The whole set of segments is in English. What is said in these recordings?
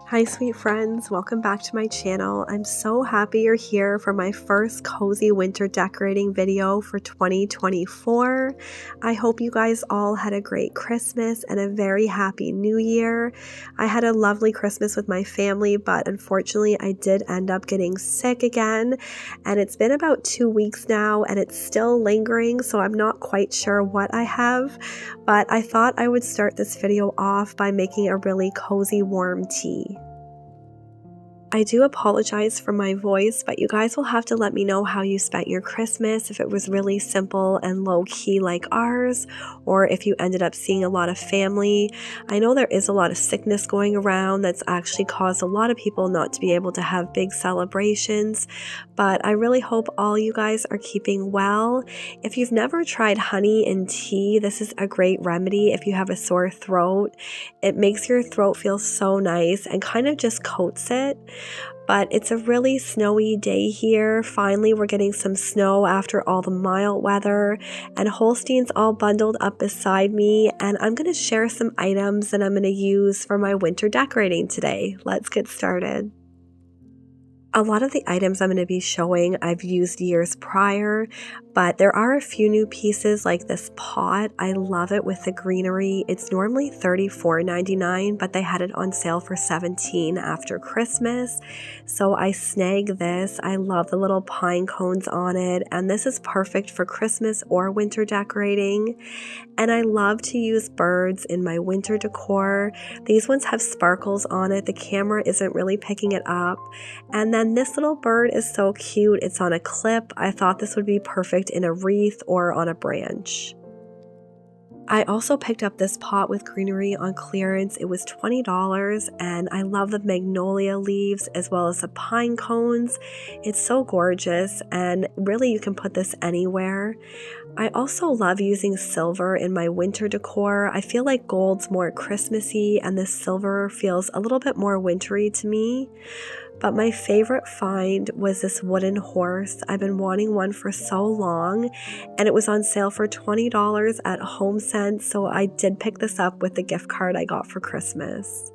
Hi sweet friends, welcome back to my channel. I'm so happy you're here for my first cozy winter decorating video for 2024. I hope you guys all had a great Christmas and a very happy new year. I had a lovely Christmas with my family, but unfortunately I did end up getting sick again, and it's been about 2 weeks now and it's still lingering, so I'm not quite sure what I have, but I thought I would start this video off by making a really cozy warm tea. I do apologize for my voice, but you guys will have to let me know how you spent your Christmas, if it was really simple and low-key like ours, or if you ended up seeing a lot of family. I know there is a lot of sickness going around that's actually caused a lot of people not to be able to have big celebrations, but I really hope all you guys are keeping well. If you've never tried honey in tea, this is a great remedy if you have a sore throat. It makes your throat feel so nice and kind of just coats it. But it's a really snowy day here. Finally, we're getting some snow after all the mild weather, and Holstein's all bundled up beside me, and I'm going to share some items that I'm going to use for my winter decorating today. Let's get started. A lot of the items I'm going to be showing I've used years prior, but there are a few new pieces like this pot. I love it with the greenery. It's normally $34.99, but they had it on sale for $17 after Christmas, so I snagged this. I love the little pine cones on it, and this is perfect for Christmas or winter decorating. And I love to use birds in my winter decor. These ones have sparkles on it. The camera isn't really picking it up. And then this little bird is so cute. It's on a clip. I thought this would be perfect in a wreath or on a branch. I also picked up this pot with greenery on clearance. It was $20, and I love the magnolia leaves as well as the pine cones. It's so gorgeous, and really you can put this anywhere. I also love using silver in my winter decor. I feel like gold's more Christmassy and this silver feels a little bit more wintry to me. But my favorite find was this wooden horse. I've been wanting one for so long, and it was on sale for $20 at HomeSense, so I did pick this up with the gift card I got for Christmas.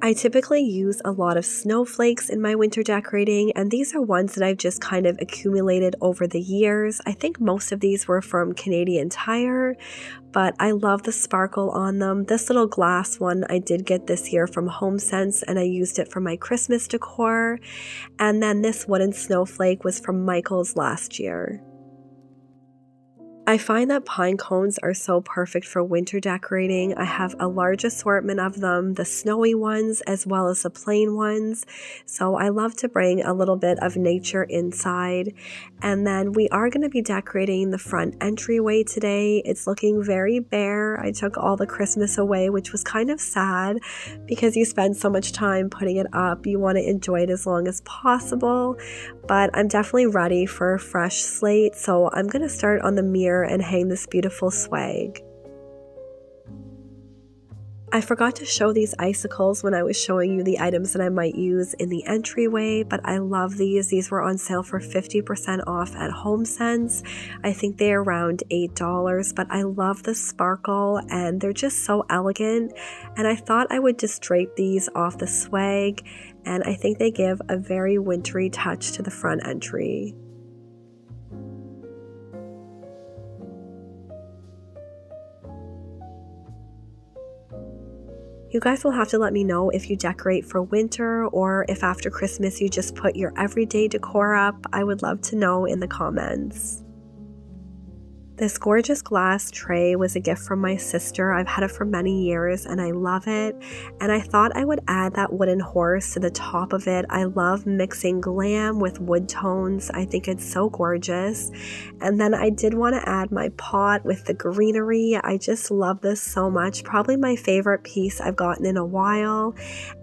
I typically use a lot of snowflakes in my winter decorating, and these are ones that I've just kind of accumulated over the years. I think most of these were from Canadian Tire, but I love the sparkle on them. This little glass one I did get this year from HomeSense, and I used it for my Christmas decor. And then this wooden snowflake was from Michael's last year. I find that pine cones are so perfect for winter decorating. I have a large assortment of them, the snowy ones as well as the plain ones. So I love to bring a little bit of nature inside. And then we are going to be decorating the front entryway today. It's looking very bare. I took all the Christmas away, which was kind of sad because you spend so much time putting it up. You want to enjoy it as long as possible. But I'm definitely ready for a fresh slate, so I'm going to start on the mirror and hang this beautiful swag. I forgot to show these icicles when I was showing you the items that I might use in the entryway, but I love these. These were on sale for 50% off at HomeSense. I think they're around $8, but I love the sparkle and they're just so elegant. And I thought I would just drape these off the swag, and I think they give a very wintry touch to the front entry. You guys will have to let me know if you decorate for winter or if after Christmas you just put your everyday decor up. I would love to know in the comments. This gorgeous glass tray was a gift from my sister. I've had it for many years and I love it. And I thought I would add that wooden horse to the top of it. I love mixing glam with wood tones. I think it's so gorgeous. And then I did want to add my pot with the greenery. I just love this so much. Probably my favorite piece I've gotten in a while.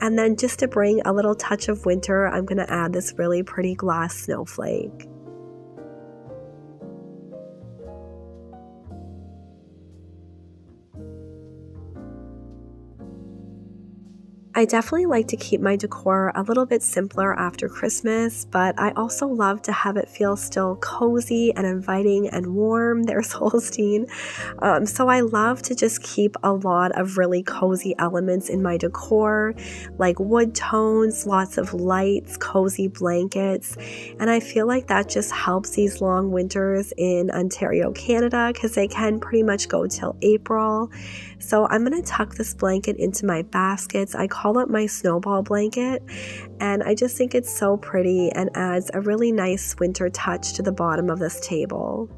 And then just to bring a little touch of winter, I'm going to add this really pretty glass snowflake. I definitely like to keep my decor a little bit simpler after Christmas, but I also love to have it feel still cozy and inviting and warm. There's Holstein. So I love to just keep a lot of really cozy elements in my decor, like wood tones, lots of lights, cozy blankets, and I feel like that just helps these long winters in Ontario, Canada, because they can pretty much go till April. So I'm going to tuck this blanket into my baskets. I call it my snowball blanket, and I just think it's so pretty and adds a really nice winter touch to the bottom of this table.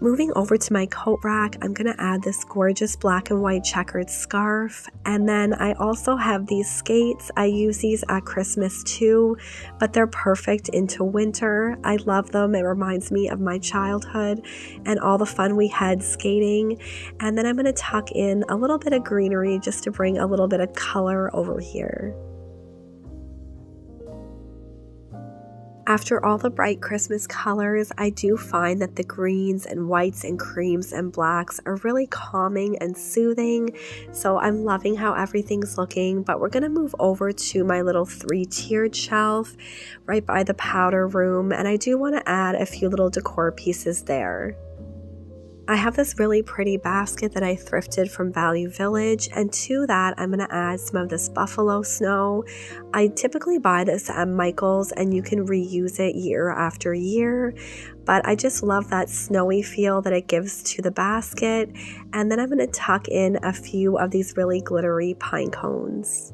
Moving over to my coat rack, I'm going to add this gorgeous black and white checkered scarf, and then I also have these skates. I use these at Christmas too, but they're perfect into winter. I love them. It reminds me of my childhood and all the fun we had skating. And then I'm going to tuck in a little bit of greenery just to bring a little bit of color over here. After all the bright Christmas colors, I do find that the greens and whites and creams and blacks are really calming and soothing. So I'm loving how everything's looking, but we're going to move over to my little 3-tiered shelf right by the powder room, and I do want to add a few little decor pieces there. I have this really pretty basket that I thrifted from Value Village, and to that I'm going to add some of this buffalo snow. I typically buy this at Michael's and you can reuse it year after year, but I just love that snowy feel that it gives to the basket. And then I'm going to tuck in a few of these really glittery pine cones.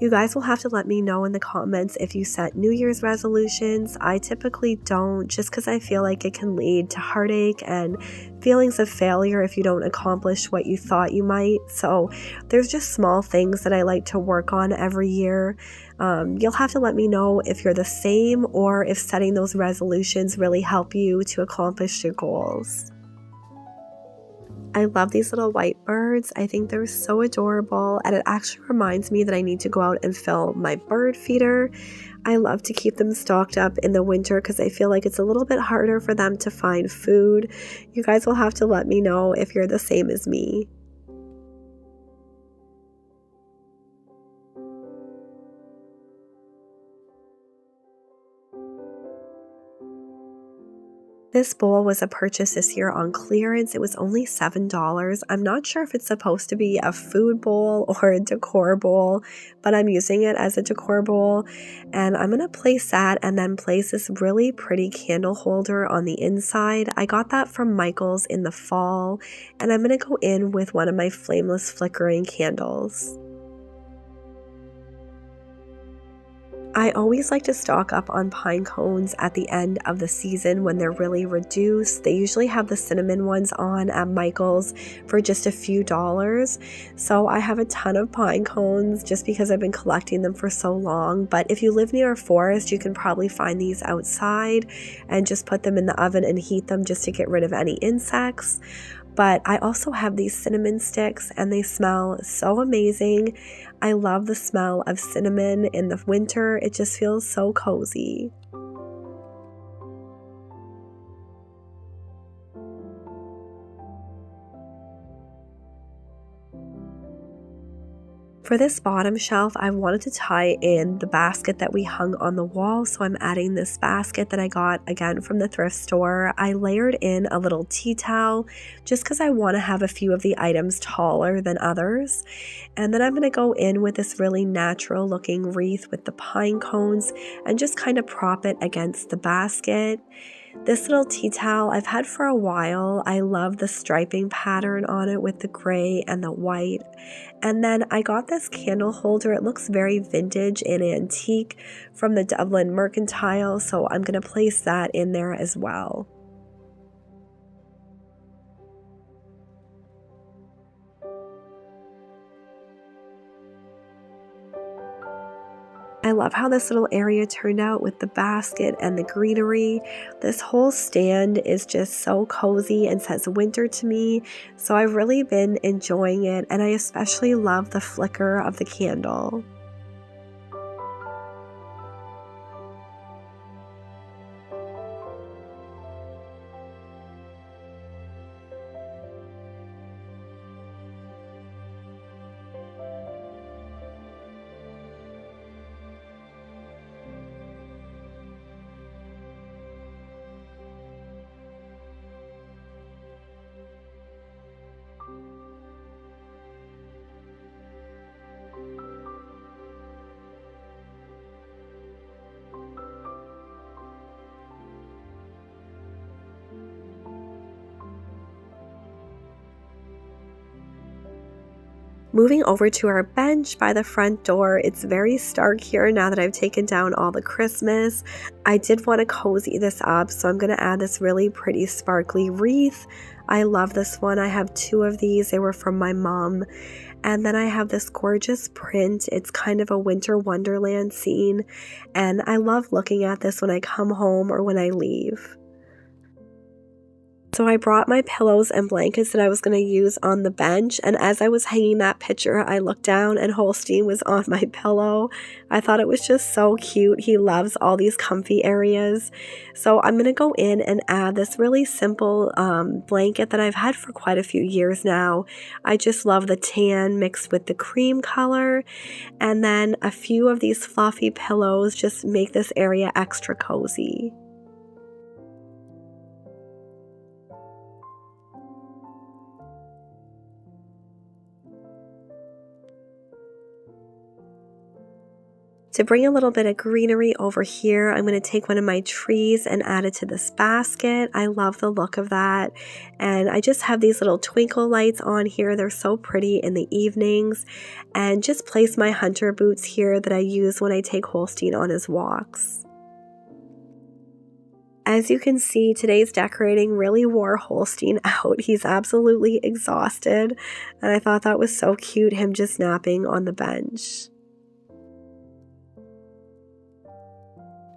You guys will have to let me know in the comments if you set New Year's resolutions. I typically don't, just because I feel like it can lead to heartache and feelings of failure if you don't accomplish what you thought you might. So there's just small things that I like to work on every year. You'll have to let me know if you're the same or if setting those resolutions really help you to accomplish your goals. I love these little white birds. I think they're so adorable, and it actually reminds me that I need to go out and fill my bird feeder. I love to keep them stocked up in the winter because I feel like it's a little bit harder for them to find food. You guys will have to let me know if you're the same as me. This bowl was a purchase this year on clearance. It was only $7. I'm not sure if it's supposed to be a food bowl or a decor bowl, but I'm using it as a decor bowl. And I'm going to place that and then place this really pretty candle holder on the inside. I got that from Michael's in the fall, and I'm going to go in with one of my flameless flickering candles. I always like to stock up on pine cones at the end of the season when they're really reduced. They usually have the cinnamon ones on at Michael's for just a few dollars. So I have a ton of pine cones just because I've been collecting them for so long. But if you live near a forest, you can probably find these outside and just put them in the oven and heat them just to get rid of any insects. But I also have these cinnamon sticks and they smell so amazing. I love the smell of cinnamon in the winter. It just feels so cozy. For this bottom shelf, I wanted to tie in the basket that we hung on the wall, so I'm adding this basket that I got again from the thrift store. I layered in a little tea towel just because I want to have a few of the items taller than others. And then I'm going to go in with this really natural looking wreath with the pine cones and just kind of prop it against the basket. This little tea towel I've had for a while. I love the striping pattern on it with the gray and the white. And then I got this candle holder. It looks very vintage and antique from the Dublin Mercantile, so I'm going to place that in there as well. I love how this little area turned out with the basket and the greenery. This whole stand is just so cozy and says winter to me, so I've really been enjoying it, and I especially love the flicker of the candle. Moving over to our bench by the front door, it's very stark here now that I've taken down all the Christmas. I did want to cozy this up, so I'm going to add this really pretty sparkly wreath. I love this one. I have 2 of these. They were from my mom. And then I have this gorgeous print. It's kind of a winter wonderland scene, and I love looking at this when I come home or when I leave. So I brought my pillows and blankets that I was going to use on the bench, and as I was hanging that picture, I looked down and Holstein was on my pillow. I thought it was just so cute. He loves all these comfy areas. So I'm going to go in and add this really simple blanket that I've had for quite a few years now. I just love the tan mixed with the cream color, and then a few of these fluffy pillows just make this area extra cozy. To bring a little bit of greenery over here, I'm going to take one of my trees and add it to this basket. I love the look of that. And I just have these little twinkle lights on here. They're so pretty in the evenings. And just place my hunter boots here that I use when I take Holstein on his walks. As you can see, today's decorating really wore Holstein out. He's absolutely exhausted. And I thought that was so cute, him just napping on the bench.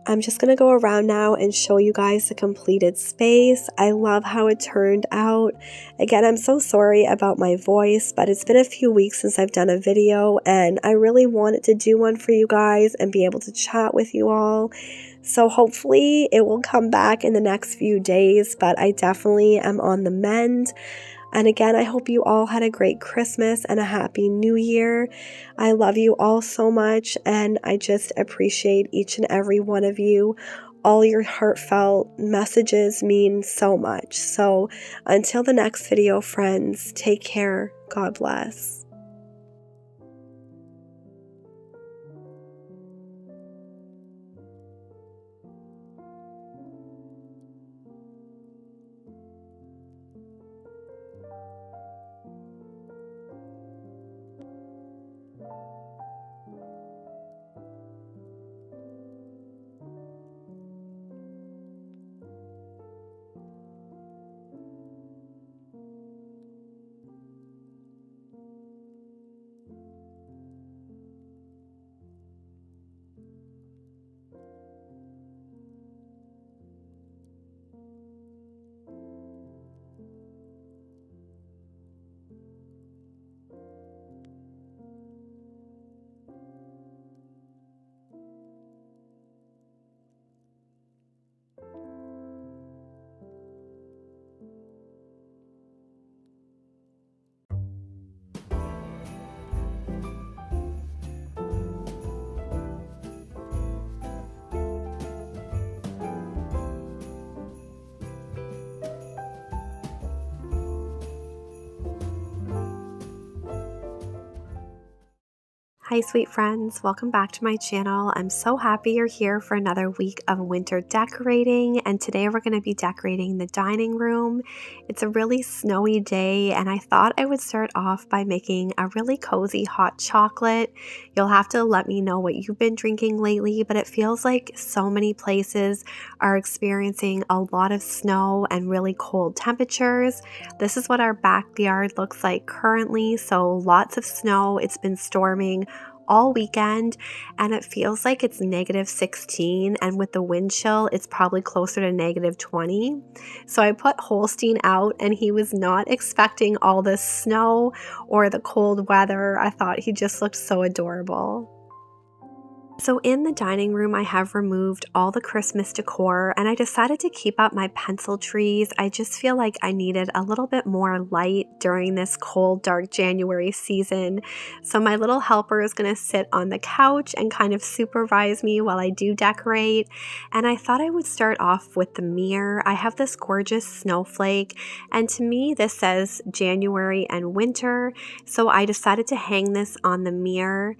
I'm just going to go around now and show you guys the completed space. I love how it turned out. Again, I'm so sorry about my voice, but it's been a few weeks since I've done a video, and I really wanted to do one for you guys and be able to chat with you all. So hopefully it will come back in the next few days, but I definitely am on the mend. And again, I hope you all had a great Christmas and a happy New Year. I love you all so much, and I just appreciate each and every one of you. All your heartfelt messages mean so much. So until the next video, friends, take care. God bless. Hi sweet friends, welcome back to my channel. I'm so happy you're here for another week of winter decorating, and today we're going to be decorating the dining room. It's a really snowy day, and I thought I would start off by making a really cozy hot chocolate. You'll have to let me know what you've been drinking lately, but it feels like so many places are experiencing a lot of snow and really cold temperatures. This is what our backyard looks like currently, so lots of snow. It's been storming all weekend, and it feels like it's -16, and with the wind chill it's probably closer to -20. So I put Holstein out, and he was not expecting all this snow or the cold weather. I thought he just looked so adorable. So in the dining room, I have removed all the Christmas decor, and I decided to keep up my pencil trees. I just feel like I needed a little bit more light during this cold, dark January season. So my little helper is going to sit on the couch and kind of supervise me while I do decorate. And I thought I would start off with the mirror. I have this gorgeous snowflake, and to me this says January and winter. So I decided to hang this on the mirror.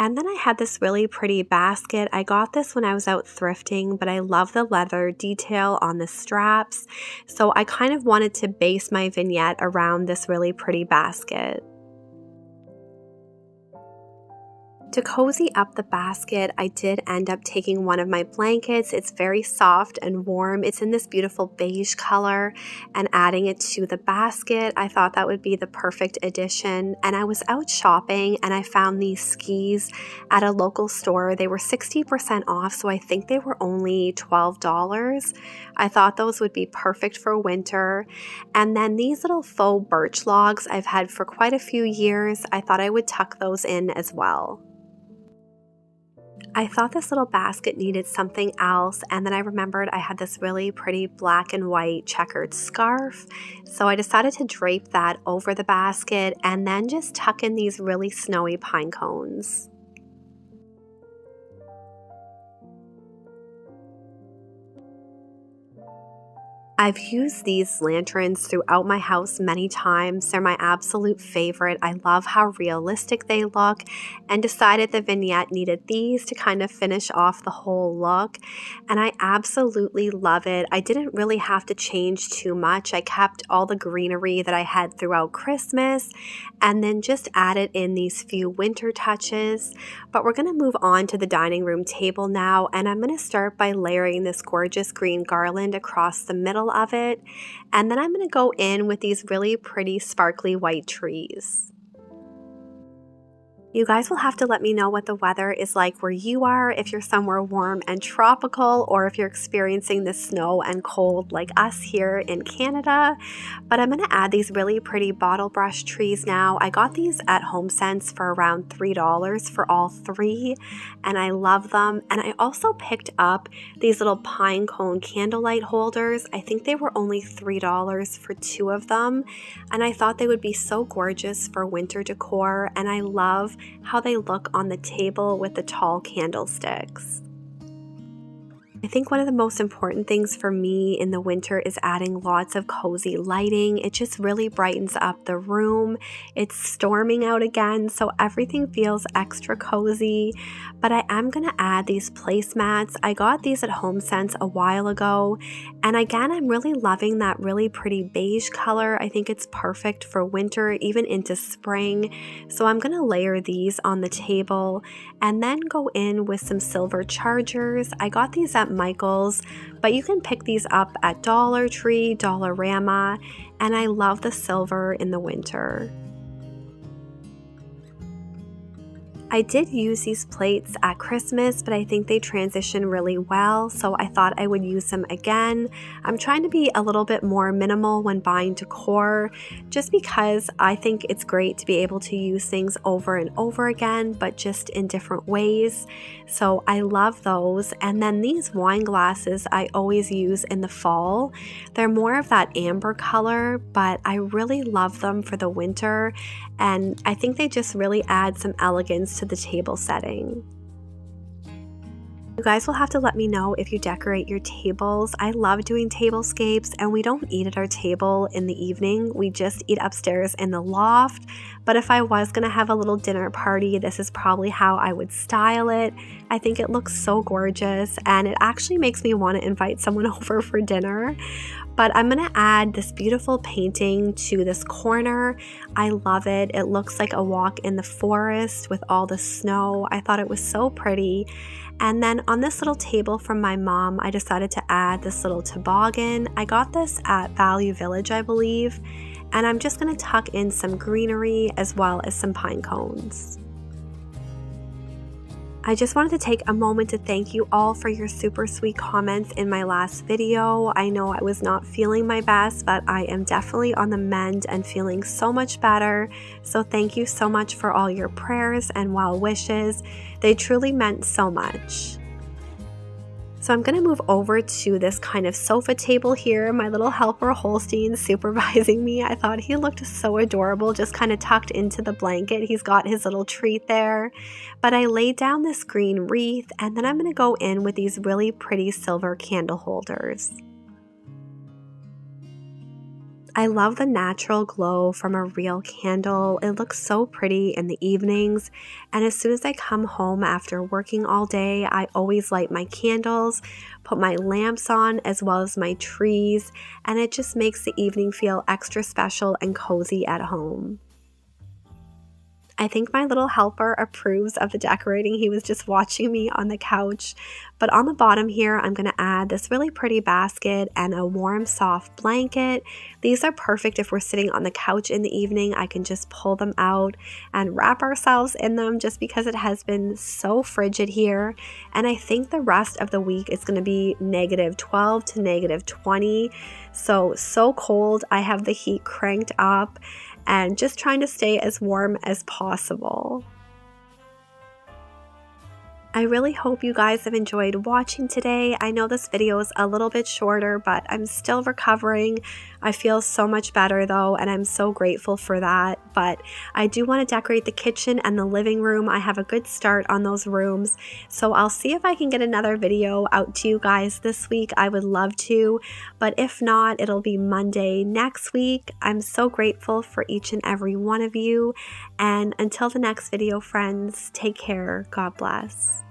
And then I had this really pretty basket. I got this when I was out thrifting, but I love the leather detail on the straps. So I kind of wanted to base my vignette around this really pretty basket. To cozy up the basket, I did end up taking one of my blankets. It's very soft and warm. It's in this beautiful beige color, and adding it to the basket, I thought that would be the perfect addition. And I was out shopping and I found these skis at a local store. They were 60% off, so I think they were only $12. I thought those would be perfect for winter. And then these little faux birch logs I've had for quite a few years. I thought I would tuck those in as well. I thought this little basket needed something else, and then I remembered I had this really pretty black and white checkered scarf, so I decided to drape that over the basket and then just tuck in these really snowy pine cones. I've used these lanterns throughout my house many times. They're my absolute favorite. I love how realistic they look, and decided the vignette needed these to kind of finish off the whole look, and I absolutely love it. I didn't really have to change too much. I kept all the greenery that I had throughout Christmas and then just added in these few winter touches. But we're going to move on to the dining room table now, and I'm going to start by layering this gorgeous green garland across the middle of it, and then I'm going to go in with these really pretty sparkly white trees. You guys will have to let me know what the weather is like where you are, if you're somewhere warm and tropical, or if you're experiencing the snow and cold like us here in Canada. But I'm going to add these really pretty bottle brush trees now. I got these at HomeSense for around $3 for all three, and I love them. And I also picked up these little pine cone candlelight holders. I think they were only $3 for two of them, and I thought they would be so gorgeous for winter decor, and I love how they look on the table with the tall candlesticks. I think one of the most important things for me in the winter is adding lots of cozy lighting. It just really brightens up the room. It's storming out again, so everything feels extra cozy. But I am going to add these placemats. I got these at HomeSense a while ago, and again, I'm really loving that really pretty beige color. I think it's perfect for winter, even into spring. So I'm going to layer these on the table and then go in with some silver chargers. I got these at Michael's, but you can pick these up at Dollar Tree, Dollarama, and I love the silver in the winter. I did use these plates at Christmas, but I think they transition really well, so I thought I would use them again. I'm trying to be a little bit more minimal when buying decor, just because I think it's great to be able to use things over and over again, but just in different ways. So I love those. And then these wine glasses I always use in the fall. They're more of that amber color, but I really love them for the winter, and I think they just really add some elegance to the table setting. You guys will have to let me know if you decorate your tables. I love doing tablescapes, and we don't eat at our table in the evening. We just eat upstairs in the loft. But if I was going to have a little dinner party, this is probably how I would style it. I think it looks so gorgeous, and it actually makes me want to invite someone over for dinner. But I'm going to add this beautiful painting to this corner. I love it. It looks like a walk in the forest with all the snow. I thought it was so pretty. And then on this little table from my mom, I decided to add this little toboggan. I got this at Value Village, I believe. And I'm just going to tuck in some greenery as well as some pine cones. I just wanted to take a moment to thank you all for your super sweet comments in my last video. I know I was not feeling my best, but I am definitely on the mend and feeling so much better. So thank you so much for all your prayers and well wishes. They truly meant so much. So I'm going to move over to this kind of sofa table here. My little helper Holstein supervising me. I thought he looked so adorable, just kind of tucked into the blanket. He's got his little treat there. But I laid down this green wreath, and then I'm going to go in with these really pretty silver candle holders. I love the natural glow from a real candle. It looks so pretty in the evenings, and as soon as I come home after working all day, I always light my candles, put my lamps on as well as my trees, and it just makes the evening feel extra special and cozy at home. I think my little helper approves of the decorating. He was just watching me on the couch. But on the bottom here, I'm going to add this really pretty basket and a warm, soft blanket. These are perfect if we're sitting on the couch in the evening. I can just pull them out and wrap ourselves in them just because it has been so frigid here. And I think the rest of the week is going to be -12 to -20. So cold. I have the heat cranked up and just trying to stay as warm as possible. I really hope you guys have enjoyed watching today. I know this video is a little bit shorter, but I'm still recovering. I feel so much better though, and I'm so grateful for that. But I do want to decorate the kitchen and the living room. I have a good start on those rooms, so I'll see if I can get another video out to you guys this week. I would love to, but if not, it'll be Monday next week. I'm so grateful for each and every one of you, and until the next video, friends, take care. God bless.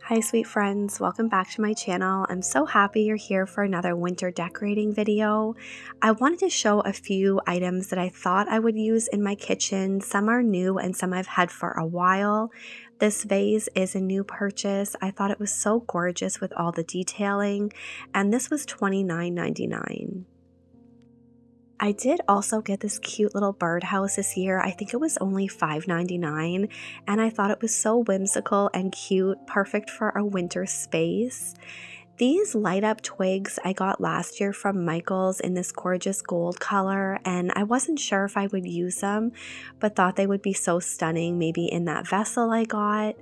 Hi sweet friends, welcome back to my channel. I'm so happy you're here for another winter decorating video. I wanted to show a few items that I thought I would use in my kitchen. Some are new and some I've had for a while. This vase is a new purchase. I thought it was so gorgeous with all the detailing, and this was $29.99. I did also get this cute little birdhouse this year. I think it was only $5.99, and I thought it was so whimsical and cute, perfect for a winter space. These light up twigs I got last year from Michael's in this gorgeous gold color, and I wasn't sure if I would use them, but thought they would be so stunning maybe in that vessel I got.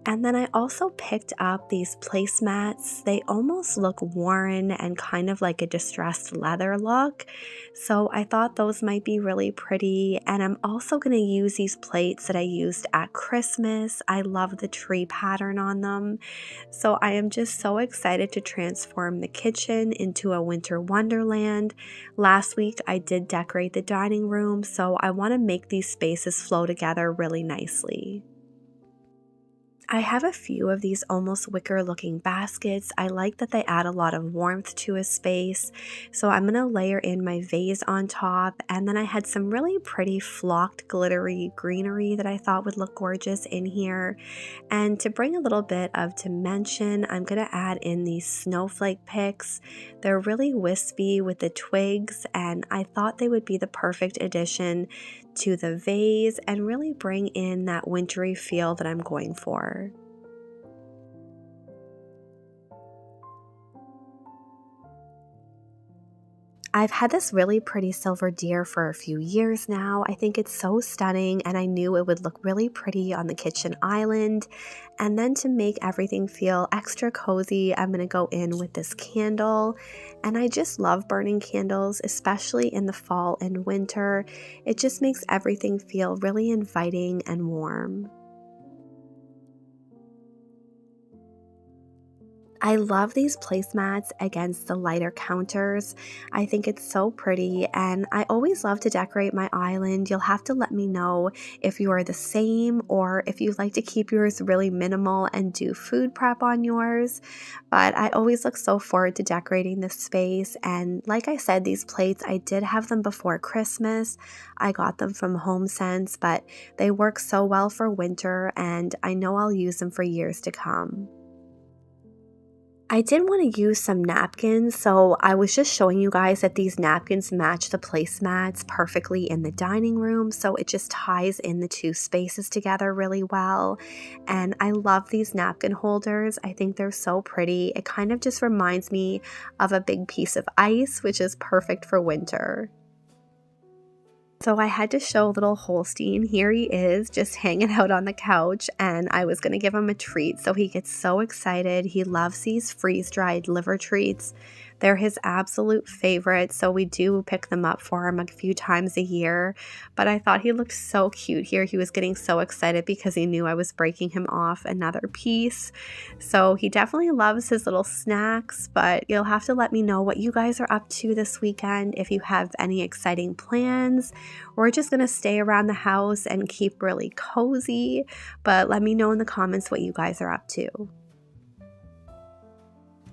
And then I also picked up these placemats. They almost look worn and kind of like a distressed leather look, so I thought those might be really pretty. And I'm also going to use these plates that I used at Christmas. I love the tree pattern on them, so I am just so excited to transform the kitchen into a winter wonderland. Last week I did decorate the dining room, so I want to make these spaces flow together really nicely. I have a few of these almost wicker looking baskets. I like that they add a lot of warmth to a space. So I'm going to layer in my vase on top, and then I had some really pretty flocked glittery greenery that I thought would look gorgeous in here. And to bring a little bit of dimension, I'm going to add in these snowflake picks. They're really wispy with the twigs, and I thought they would be the perfect addition to the vase and really bring in that wintry feel that I'm going for. I've had this really pretty silver deer for a few years now. I think it's so stunning, and I knew it would look really pretty on the kitchen island. And then to make everything feel extra cozy, I'm going to go in with this candle. And I just love burning candles, especially in the fall and winter. It just makes everything feel really inviting and warm. I love these placemats against the lighter counters. I think it's so pretty, and I always love to decorate my island. You'll have to let me know if you are the same or if you like to keep yours really minimal and do food prep on yours. But I always look so forward to decorating this space, and like I said, these plates, I did have them before Christmas. I got them from HomeSense, but they work so well for winter, and I know I'll use them for years to come. I did want to use some napkins, so I was just showing you guys that these napkins match the placemats perfectly in the dining room, so it just ties in the two spaces together really well. And I love these napkin holders. I think they're so pretty. It kind of just reminds me of a big piece of ice, which is perfect for winter. So I had to show little Holstein. Here he is just hanging out on the couch, and I was going to give him a treat. So he gets so excited. He loves these freeze-dried liver treats. They're his absolute favorite, so we do pick them up for him a few times a year. But I thought he looked so cute here. He was getting so excited because he knew I was breaking him off another piece. So he definitely loves his little snacks, but you'll have to let me know what you guys are up to this weekend, if you have any exciting plans. We're just going to stay around the house and keep really cozy, but let me know in the comments what you guys are up to.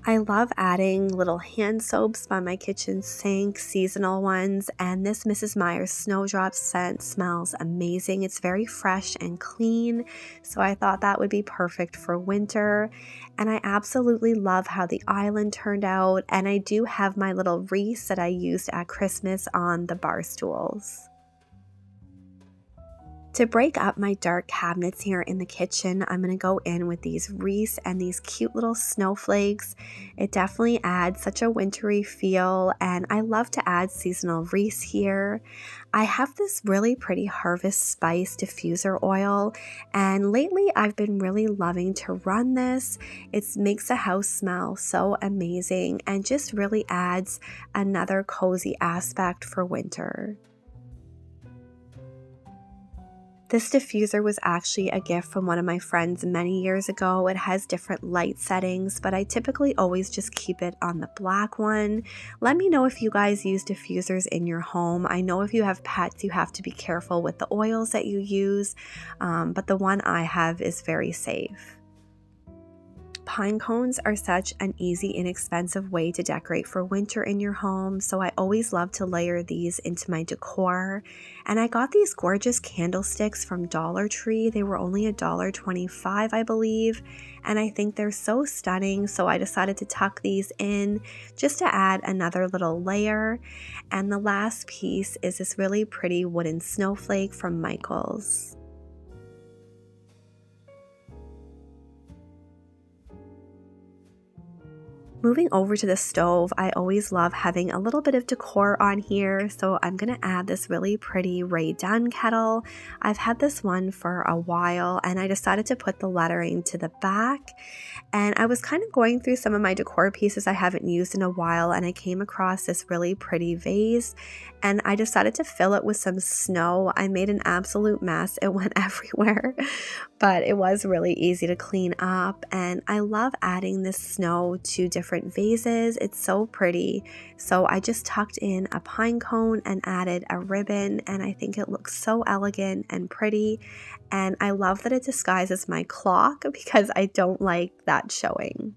I love adding little hand soaps by my kitchen sink, seasonal ones, and this Mrs. Meyer's Snowdrop scent smells amazing. It's very fresh and clean, so I thought that would be perfect for winter. And I absolutely love how the island turned out, and I do have my little wreaths that I used at Christmas on the bar stools. To break up my dark cabinets here in the kitchen, I'm going to go in with these wreaths and these cute little snowflakes. It definitely adds such a wintry feel, and I love to add seasonal wreaths here. I have this really pretty Harvest Spice diffuser oil, and lately I've been really loving to run this. It makes the house smell so amazing and just really adds another cozy aspect for winter. This diffuser was actually a gift from one of my friends many years ago. It has different light settings, but I typically always just keep it on the black one. Let me know if you guys use diffusers in your home. I know if you have pets, you have to be careful with the oils that you use, but the one I have is very safe. Pine cones are such an easy, inexpensive way to decorate for winter in your home, so I always love to layer these into my decor. And I got these gorgeous candlesticks from Dollar Tree. They were only $1.25, I believe, and I think they're so stunning, so I decided to tuck these in just to add another little layer. And the last piece is this really pretty wooden snowflake from Michael's. Moving over to the stove, I always love having a little bit of decor on here, so I'm going to add this really pretty Ray Dunn kettle. I've had this one for a while, and I decided to put the lettering to the back. And I was kind of going through some of my decor pieces I haven't used in a while, and I came across this really pretty vase, and I decided to fill it with some snow. I made an absolute mess. It went everywhere, but it was really easy to clean up, and I love adding this snow to different vases. It's so pretty. So I just tucked in a pine cone and added a ribbon, and I think it looks so elegant and pretty. And I love that it disguises my clock because I don't like that showing.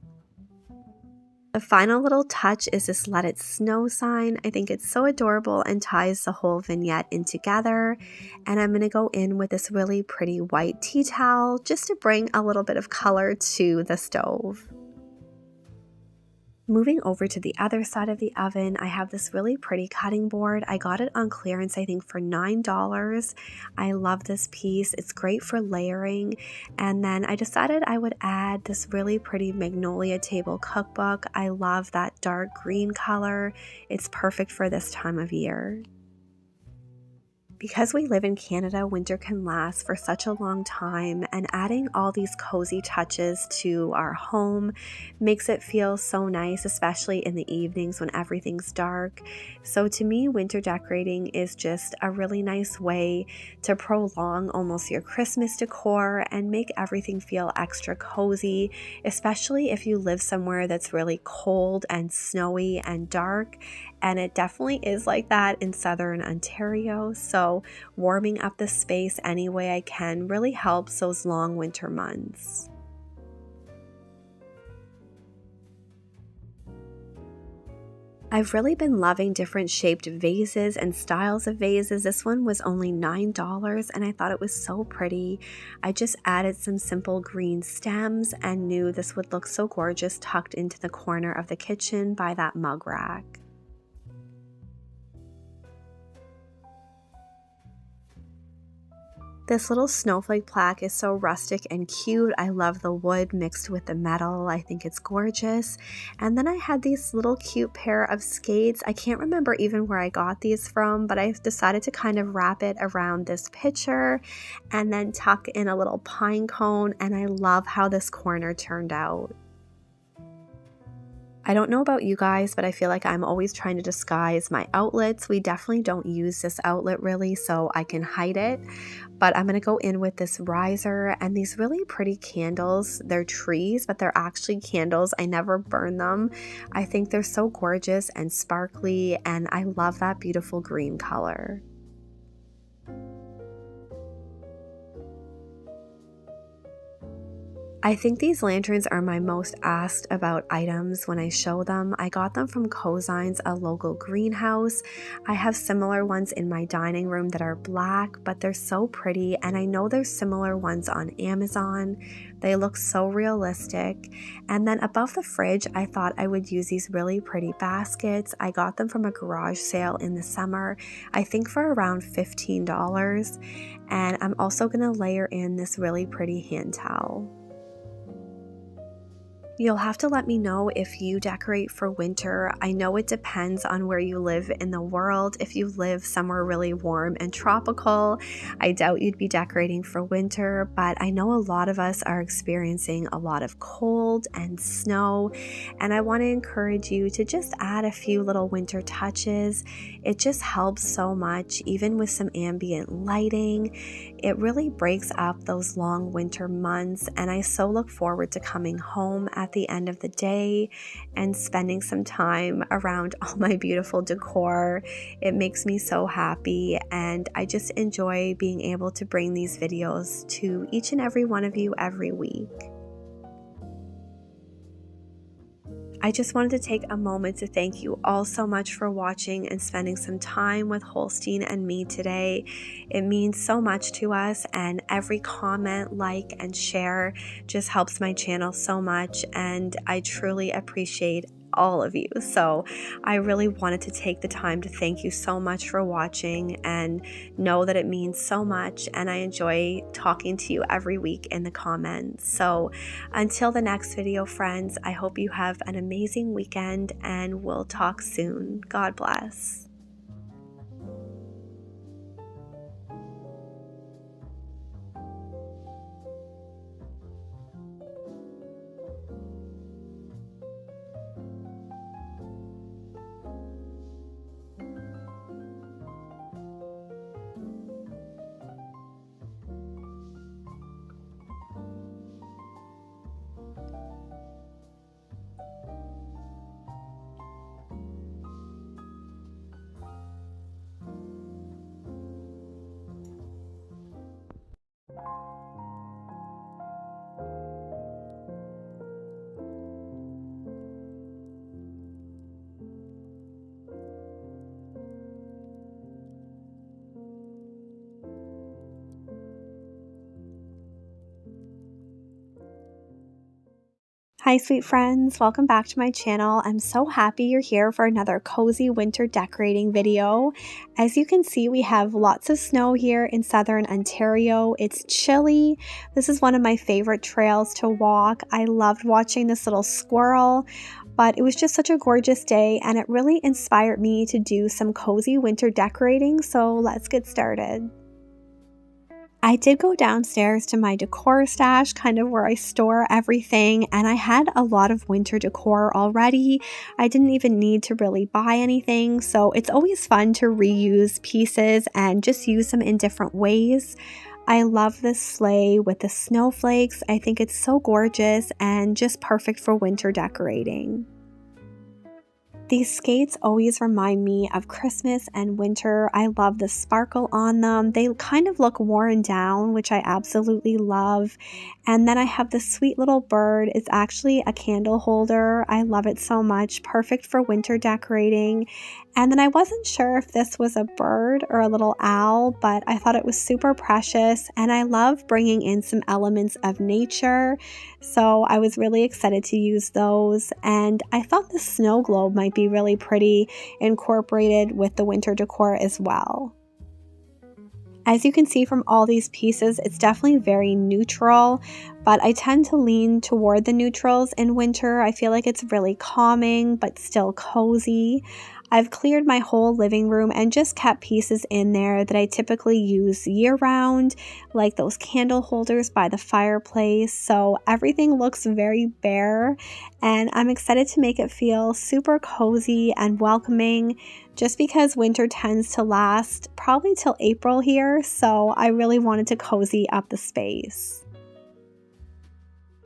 The final little touch is this Let It Snow sign. I think it's so adorable and ties the whole vignette in together. And I'm going to go in with this really pretty white tea towel just to bring a little bit of color to the stove. Moving over to the other side of the oven, I have this really pretty cutting board. I got it on clearance, I think, for $9. I love this piece. It's great for layering. And then I decided I would add this really pretty Magnolia Table cookbook. I love that dark green color. It's perfect for this time of year. Because we live in Canada, winter can last for such a long time, and adding all these cozy touches to our home makes it feel so nice, especially in the evenings when everything's dark. So to me, winter decorating is just a really nice way to prolong almost your Christmas decor and make everything feel extra cozy, especially if you live somewhere that's really cold and snowy and dark. And it definitely is like that in Southern Ontario. So warming up the space any way I can really helps those long winter months. I've really been loving different shaped vases and styles of vases. This one was only $9 and I thought it was so pretty. I just added some simple green stems and knew this would look so gorgeous tucked into the corner of the kitchen by that mug rack. This little snowflake plaque is so rustic and cute. I love the wood mixed with the metal. I think it's gorgeous. And then I had these little cute pair of skates. I can't remember even where I got these from, but I decided to kind of wrap it around this picture and then tuck in a little pine cone. And I love how this corner turned out. I don't know about you guys, but I feel like I'm always trying to disguise my outlets. We definitely don't use this outlet really, so I can hide it. But I'm going to go in with this riser and these really pretty candles. They're trees, but they're actually candles. I never burn them. I think they're so gorgeous and sparkly, and I love that beautiful green color. I think these lanterns are my most asked about items when I show them. I got them from Cozines, a local greenhouse. I have similar ones in my dining room that are black, but they're so pretty, and I know there's similar ones on Amazon. They look so realistic. And then above the fridge, I thought I would use these really pretty baskets. I got them from a garage sale in the summer, I think for around $15. And I'm also going to layer in this really pretty hand towel. You'll have to let me know if you decorate for winter. I know it depends on where you live in the world. If you live somewhere really warm and tropical, I doubt you'd be decorating for winter, but I know a lot of us are experiencing a lot of cold and snow, and I want to encourage you to just add a few little winter touches. It just helps so much, even with some ambient lighting. It really breaks up those long winter months, and I so look forward to coming home at the end of the day and spending some time around all my beautiful decor. It makes me so happy, and I just enjoy being able to bring these videos to each and every one of you every week. I just wanted to take a moment to thank you all so much for watching and spending some time with Holstein and me today. It means so much to us, and every comment, like, and share just helps my channel so much, and I truly appreciate all of you. So I really wanted to take the time to thank you so much for watching, and know that it means so much, and I enjoy talking to you every week in the comments. So until the next video, friends, I hope you have an amazing weekend, and we'll talk soon. God bless. Hi sweet friends, welcome back to my channel. I'm so happy you're here for another cozy winter decorating video. As you can see, we have lots of snow here in southern Ontario. It's chilly. This is one of my favorite trails to walk. I loved watching this little squirrel, but it was just such a gorgeous day, and it really inspired me to do some cozy winter decorating, so let's get started. I did go downstairs to my decor stash, kind of where I store everything, and I had a lot of winter decor already. I didn't even need to really buy anything, so it's always fun to reuse pieces and just use them in different ways. I love this sleigh with the snowflakes. I think it's so gorgeous and just perfect for winter decorating. These skates always remind me of Christmas and winter. I love the sparkle on them. They kind of look worn down, which I absolutely love. And then I have this sweet little bird. It's actually a candle holder. I love it so much. Perfect for winter decorating. And then I wasn't sure if this was a bird or a little owl, but I thought it was super precious, and I love bringing in some elements of nature, so I was really excited to use those. And I thought the snow globe might be really pretty incorporated with the winter decor as well. As you can see from all these pieces, it's definitely very neutral, but I tend to lean toward the neutrals in winter. I feel like it's really calming, but still cozy. I've cleared my whole living room and just kept pieces in there that I typically use year-round, like those candle holders by the fireplace. So everything looks very bare, and I'm excited to make it feel super cozy and welcoming, just because winter tends to last probably till April here, so I really wanted to cozy up the space.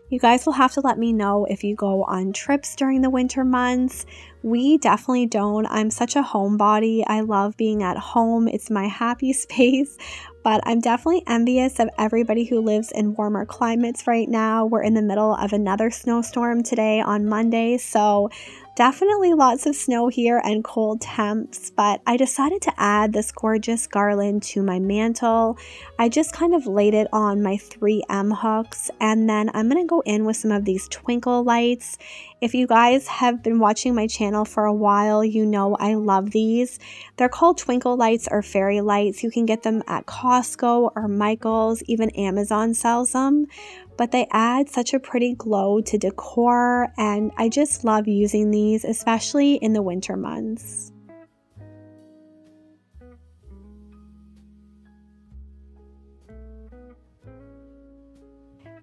You guys will have to let me know if you go on trips during the winter months. We definitely don't. I'm such a homebody. I love being at home. It's my happy space. But I'm definitely envious of everybody who lives in warmer climates right now. We're in the middle of another snowstorm today on Monday, so definitely lots of snow here and cold temps, but I decided to add this gorgeous garland to my mantle. I just kind of laid it on my 3M hooks, and then I'm going to go in with some of these twinkle lights. If you guys have been watching my channel for a while, you know I love these. They're called twinkle lights or fairy lights. You can get them at Costco or Michael's, even Amazon sells them. But they add such a pretty glow to decor, and I just love using these, especially in the winter months.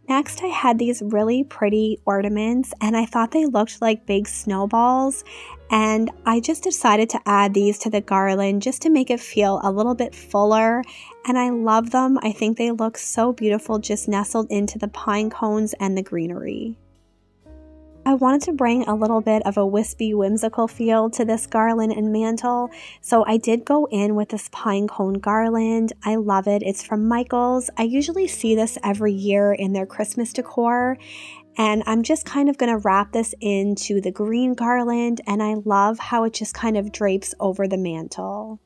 Next, I had these really pretty ornaments, and I thought they looked like big snowballs, and I just decided to add these to the garland just to make it feel a little bit fuller, and I love them. I think they look so beautiful just nestled into the pine cones and the greenery. I wanted to bring a little bit of a wispy, whimsical feel to this garland and mantle, so I did go in with this pine cone garland. I love it. It's from Michael's. I usually see this every year in their Christmas decor, and I'm just kind of going to wrap this into the green garland, and I love how it just kind of drapes over the mantle.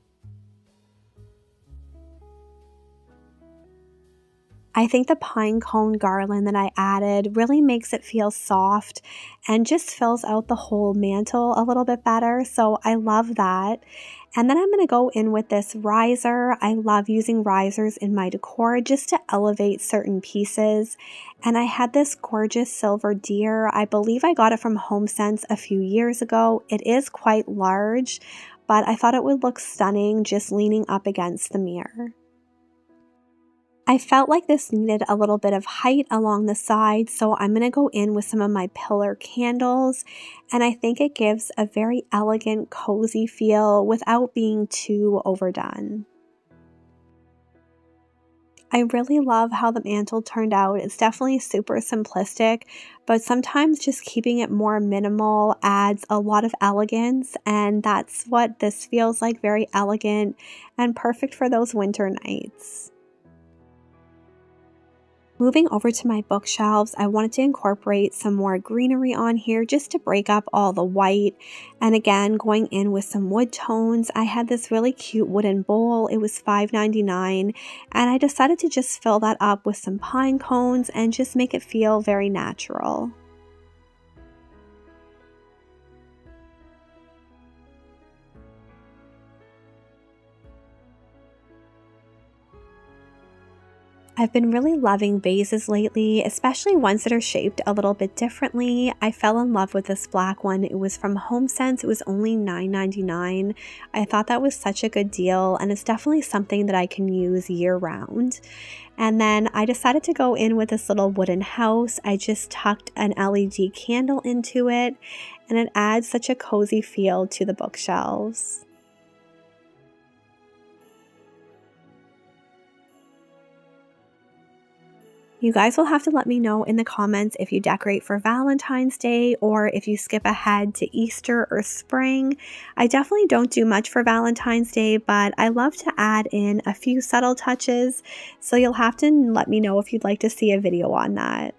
I think the pine cone garland that I added really makes it feel soft and just fills out the whole mantle a little bit better, so I love that. And then I'm going to go in with this riser. I love using risers in my decor just to elevate certain pieces. And I had this gorgeous silver deer. I believe I got it from HomeSense a few years ago. It is quite large, but I thought it would look stunning just leaning up against the mirror. I felt like this needed a little bit of height along the side, so I'm going to go in with some of my pillar candles, and I think it gives a very elegant, cozy feel without being too overdone. I really love how the mantle turned out. It's definitely super simplistic, but sometimes just keeping it more minimal adds a lot of elegance, and that's what this feels like, very elegant and perfect for those winter nights. Moving over to my bookshelves, I wanted to incorporate some more greenery on here just to break up all the white. And again, going in with some wood tones, I had this really cute wooden bowl. It was $5.99, and I decided to just fill that up with some pine cones and just make it feel very natural. I've been really loving vases lately, especially ones that are shaped a little bit differently. I fell in love with this black one. It was from HomeSense. It was only $9.99. I thought that was such a good deal, and it's definitely something that I can use year-round. And then I decided to go in with this little wooden house. I just tucked an LED candle into it, and it adds such a cozy feel to the bookshelves. You guys will have to let me know in the comments if you decorate for Valentine's Day or if you skip ahead to Easter or spring. I definitely don't do much for Valentine's Day, but I love to add in a few subtle touches, so you'll have to let me know if you'd like to see a video on that.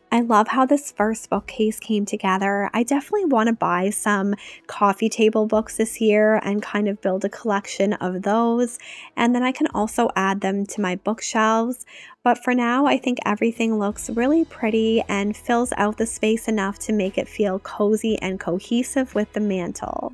I I love how this first bookcase came together. I definitely want to buy some coffee table books this year and kind of build a collection of those. And then I can also add them to my bookshelves. But for now, I think everything looks really pretty and fills out the space enough to make it feel cozy and cohesive with the mantle.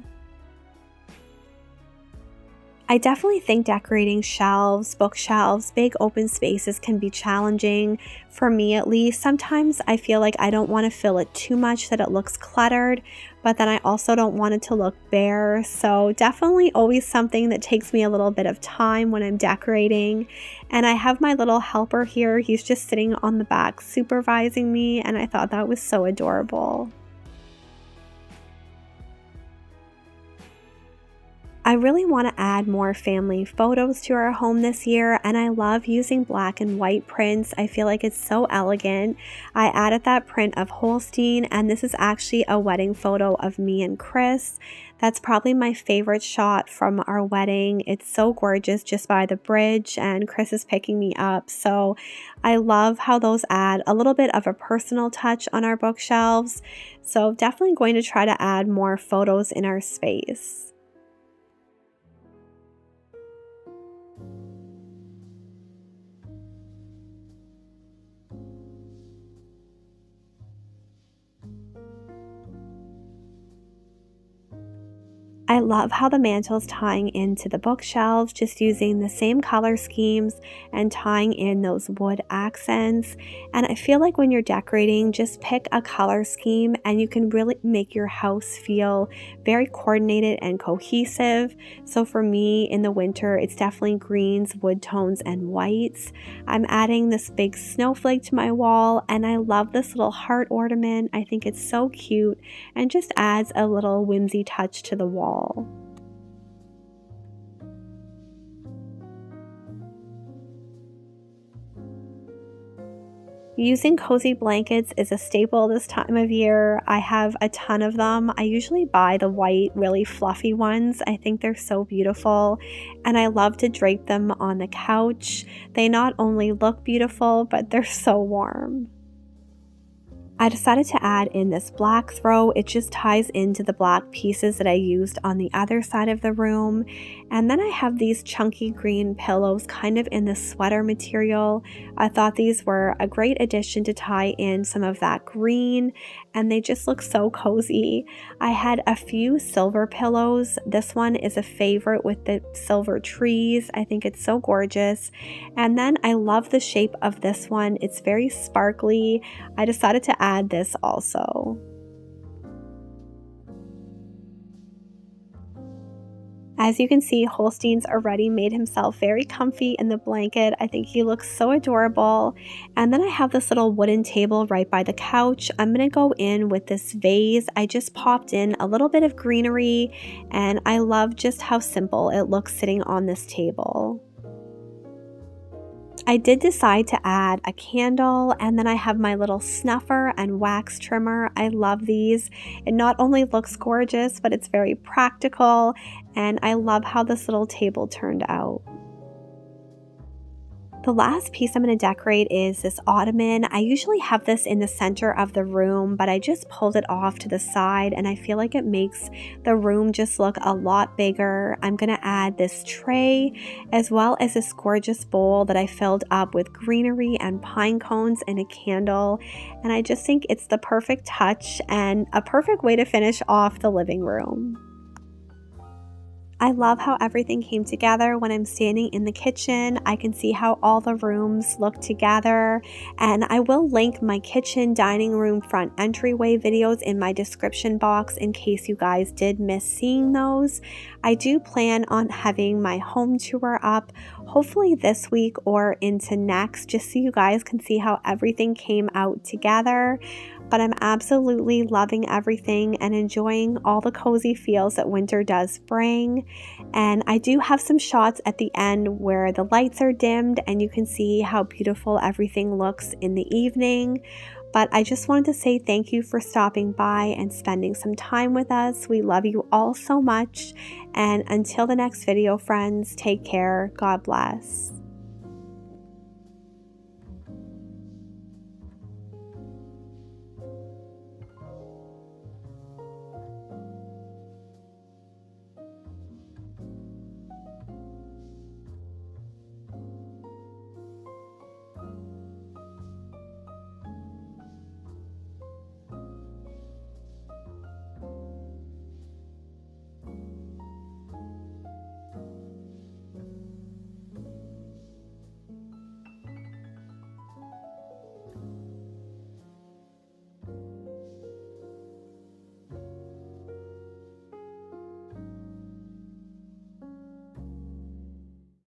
I definitely think decorating shelves, bookshelves, big open spaces can be challenging, for me at least. Sometimes I feel like I don't want to fill it too much that it looks cluttered, but then I also don't want it to look bare. So definitely always something that takes me a little bit of time when I'm decorating. And I have my little helper here. He's just sitting on the back supervising me, and I thought that was so adorable. I really want to add more family photos to our home this year, and I love using black and white prints. I feel like it's so elegant. I added that print of Holstein, and this is actually a wedding photo of me and Chris. That's probably my favorite shot from our wedding. It's so gorgeous just by the bridge, and Chris is picking me up. So I love how those add a little bit of a personal touch on our bookshelves. So definitely going to try to add more photos in our space. I love how the mantle is tying into the bookshelves, just using the same color schemes and tying in those wood accents. And I feel like when you're decorating, just pick a color scheme and you can really make your house feel very coordinated and cohesive. So for me in the winter, it's definitely greens, wood tones, and whites. I'm adding this big snowflake to my wall, and I love this little heart ornament. I think it's so cute and just adds a little whimsy touch to the wall. Using cozy blankets is a staple this time of year. I have a ton of them. I usually buy the white, really fluffy ones. I think they're so beautiful, and I love to drape them on the couch. They not only look beautiful, but they're so warm. I decided to add in this black throw. It just ties into the black pieces that I used on the other side of the room. And then I have these chunky green pillows kind of in the sweater material. I thought these were a great addition to tie in some of that green, and they just look so cozy. I had a few silver pillows. This one is a favorite with the silver trees. I think it's so gorgeous. And then I love the shape of this one. It's very sparkly. I decided to add this also. As you can see, Holstein's already made himself very comfy in the blanket. I think he looks so adorable. And then I have this little wooden table right by the couch. I'm going to go in with this vase. I just popped in a little bit of greenery, and I love just how simple it looks sitting on this table. I did decide to add a candle, and then I have my little snuffer and wax trimmer. I love these. It not only looks gorgeous, but it's very practical, and I love how this little table turned out. The last piece I'm going to decorate is this ottoman. I usually have this in the center of the room, but I just pulled it off to the side, and I feel like it makes the room just look a lot bigger. I'm going to add this tray as well as this gorgeous bowl that I filled up with greenery and pine cones and a candle, and I just think it's the perfect touch and a perfect way to finish off the living room. I love how everything came together when I'm standing in the kitchen. I can see how all the rooms look together, and I will link my kitchen, dining room, front entryway videos in my description box in case you guys did miss seeing those. I do plan on having my home tour up hopefully this week or into next, just so you guys can see how everything came out together. But I'm absolutely loving everything and enjoying all the cozy feels that winter does bring. And I do have some shots at the end where the lights are dimmed and you can see how beautiful everything looks in the evening. But I just wanted to say thank you for stopping by and spending some time with us. We love you all so much. And until the next video, friends, take care. God bless.